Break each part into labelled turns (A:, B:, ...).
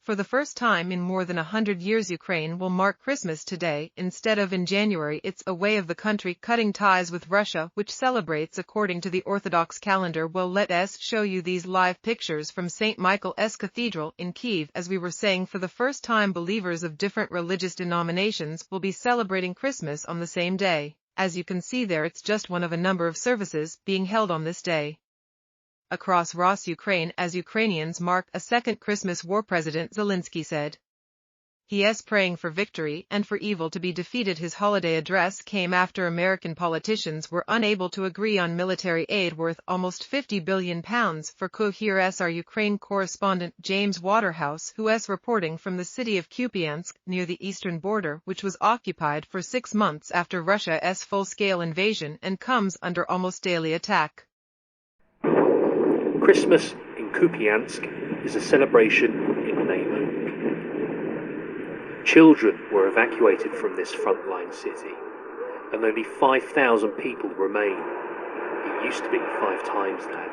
A: For the first time in more than 100 years, Ukraine will mark Christmas today instead of in January. It's a way of the country cutting ties with Russia, which celebrates according to the Orthodox calendar. Well, let us show you these live pictures from St. Michael's Cathedral in Kyiv. As we were saying, for the first time, believers of different religious denominations will be celebrating Christmas on the same day. As you can see there, it's just one of a number of services being held on this day across Ukraine as Ukrainians mark a second Christmas war. President Zelensky said he is praying for victory and for evil to be defeated. His holiday address came after American politicians were unable to agree on military aid worth almost £50 billion for Kyiv. Here is our Ukraine correspondent James Waterhouse, who is reporting from the city of Kupiansk near the eastern border, which was occupied for 6 months after Russia's full-scale invasion and comes under almost daily attack.
B: Christmas in Kupiansk is a celebration in name only. Children were evacuated from this frontline city, and only 5,000 people remain. It used to be 5 times that.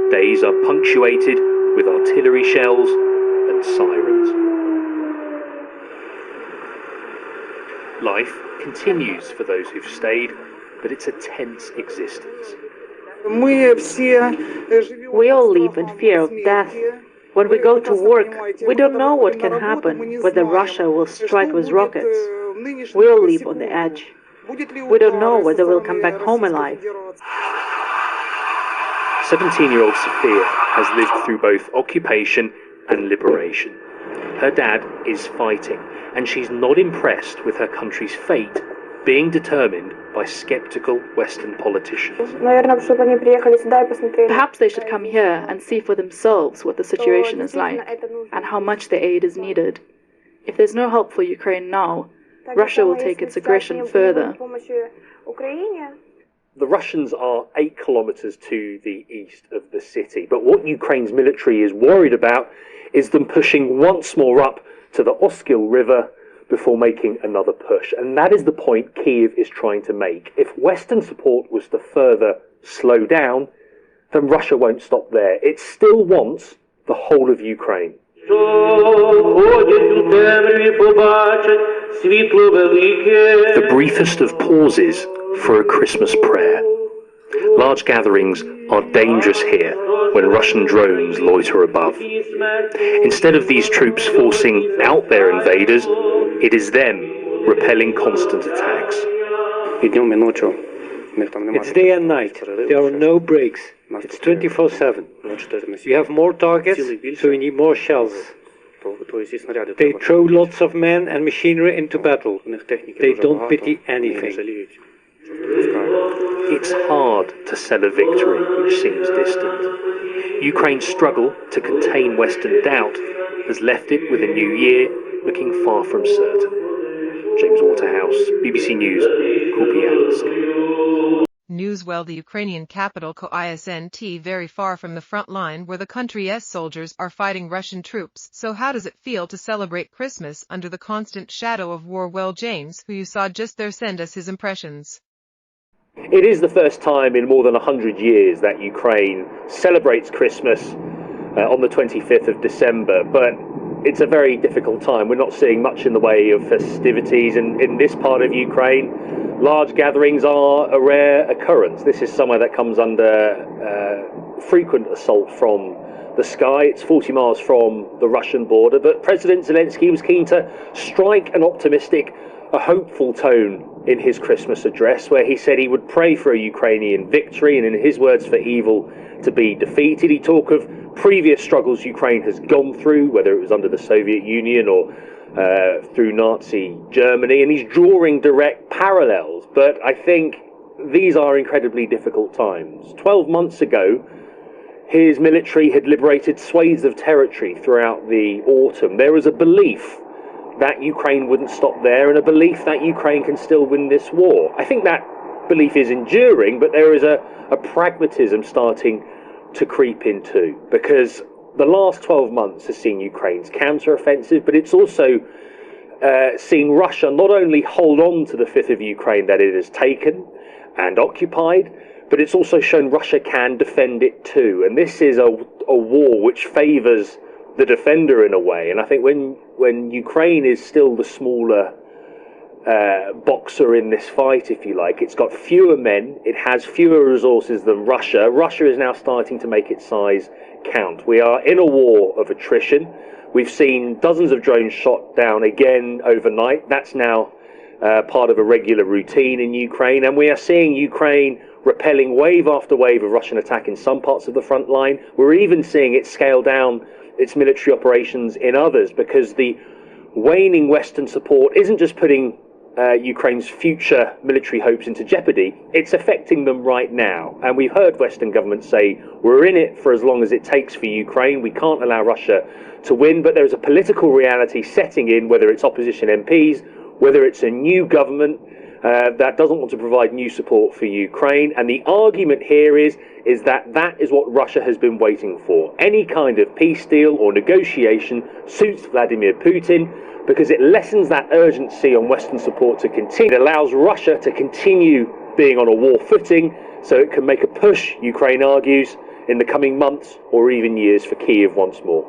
B: Days are punctuated with artillery shells and sirens. Life continues for those who've stayed, but it's a tense existence.
C: We all live in fear of death. When we go to work, we don't know what can happen, whether Russia will strike with rockets. We all live on the edge. We don't know whether we'll come back home alive.
B: 17-year-old Sophia has lived through both occupation and liberation. Her dad is fighting, and she's not impressed with her country's fate being determined by skeptical Western politicians.
C: Perhaps they should come here and see for themselves what the situation is like and how much the aid is needed. If there's no help for Ukraine now, Russia will take its aggression further.
B: The Russians are 8 kilometers to the east of the city, but what Ukraine's military is worried about is them pushing once more up to the Oskil River before making another push. And that is the point Kyiv is trying to make. If Western support was to further slow down, then Russia won't stop there. It still wants the whole of Ukraine. The briefest of pauses for a Christmas prayer. Large gatherings are dangerous here when Russian drones loiter above. Instead of these troops forcing out their invaders, it is them repelling constant attacks.
D: It's day and night. There are no breaks. It's 24/7. You have more targets, so you need more shells. They throw lots of men and machinery into battle. They don't pity anything.
B: It's hard to sell a victory which seems distant. Ukraine's struggle to contain Western doubt has left it with a new year looking far from certain. James Waterhouse, BBC News, Kupiansk.
A: News. Well, the Ukrainian capital isn't very far from the front line where the country's soldiers are fighting Russian troops. So how does it feel to celebrate Christmas under the constant shadow of war? Well, James, who you saw just there, send us his impressions.
B: It is the first time in more than 100 years that Ukraine celebrates Christmas on the 25th of December, but it's a very difficult time. We're not seeing much in the way of festivities in this part of Ukraine. Large gatherings are a rare occurrence. This is somewhere that comes under frequent assault from the sky. It's 40 miles from the Russian border, but President Zelensky was keen to strike an optimistic, a hopeful tone in his Christmas address, where he said he would pray for a Ukrainian victory and, in his words, for evil to be defeated. He talked of previous struggles Ukraine has gone through, whether it was under the Soviet Union or through Nazi Germany, and he's drawing direct parallels. But I think these are incredibly difficult times. 12 months ago, his military had liberated swathes of territory throughout the autumn. There was a belief that Ukraine wouldn't stop there, and a belief that Ukraine can still win this war. I think that belief is enduring, but there is a pragmatism starting to creep in too, because the last 12 months has seen Ukraine's counter-offensive, but it's also seen Russia not only hold on to the fifth of Ukraine that it has taken and occupied, but it's also shown Russia can defend it too. And this is a war which favours the defender in a way. And I think when Ukraine is still the smaller boxer in this fight, if you like, it's got fewer men, it has fewer resources than Russia. Russia is now starting to make its size count. We are in a war of attrition. We've seen dozens of drones shot down again overnight. That's now part of a regular routine in Ukraine. And we are seeing Ukraine repelling wave after wave of Russian attack in some parts of the front line. We're even seeing it scale down its military operations in others, because the waning Western support isn't just putting Ukraine's future military hopes into jeopardy, it's affecting them right now. And we've heard Western governments say, we're in it for as long as it takes for Ukraine, we can't allow Russia to win, but there's a political reality setting in, whether it's opposition MPs, whether it's a new government that doesn't want to provide new support for Ukraine. And the argument here is that that is what Russia has been waiting for. Any kind of peace deal or negotiation suits Vladimir Putin, because it lessens that urgency on Western support to continue. It allows Russia to continue being on a war footing, so it can make a push, Ukraine argues, in the coming months or even years for Kyiv once more.